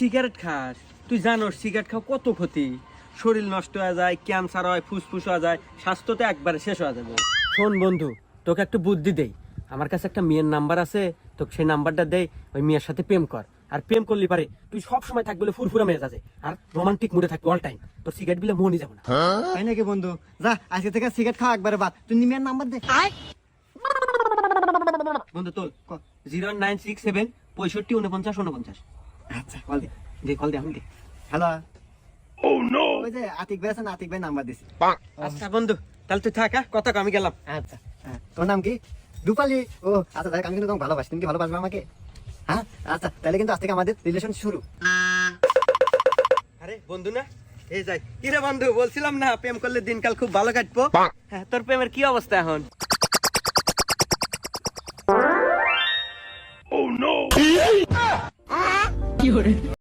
Cigarette খাস, তুই জানোস সিগারেট খাওয়া কত ক্ষতি। শরীর নষ্ট হয়ে যায়, ক্যান্সার হয়, ফুসফুস হয়ে যায়, স্বাস্থ্য তো একবারে শেষ হয়ে যাবে। শোন বন্ধু, তোকে একটু বুদ্ধি দেই। আমার কাছে একটা মেয়ের নাম্বার আছে, তোকে সেই নাম্বারটা দেই, ওই মেয়ের সাথে প্রেম কর। আর প্রেম করলি পারে তুই সব সময় থাকবি বলে ফুরফুরা মেয়ে আছে, আর রোমান্টিক মুডে থাকবি অল টাইম। তোর সিগারেট বিলে মনই যাবে না। তাই নাকি বন্ধু? যা আজকে থেকে সিগারেট খাওয়া একবারে বাদ। তুই নিমিয়ার নাম্বার দে। বন্ধু তোল 0967 65 49 49। আচ্ছা কল দে। যে কল দে, আমি দে। হ্যালো। ওই যে আতিক ভাই আছে না, আতিক ভাই নাম্বার দিছি। আচ্ছা বন্ধু, তাহলে তুই থাক, কথা কম, আমি গেলাম। আচ্ছা হ্যাঁ, তোর নাম কি? রূপালী। ও আচ্ছা দেখ, আমি কিন্তু তোমাকে ভালোবাসি। তুমি কি ভালোবাসবে আমাকে? হ্যাঁ আচ্ছা, তাহলে কিন্তু আজ থেকে আমাদের রিলেশন শুরু। আরে বন্ধু না, এই যাই। কি রে বন্ধু, বলছিলাম না প্রেম করলে দিনকাল খুব ভালো কাটবো। হ্যাঁ, তোর প্রেমের কি অবস্থা এখন?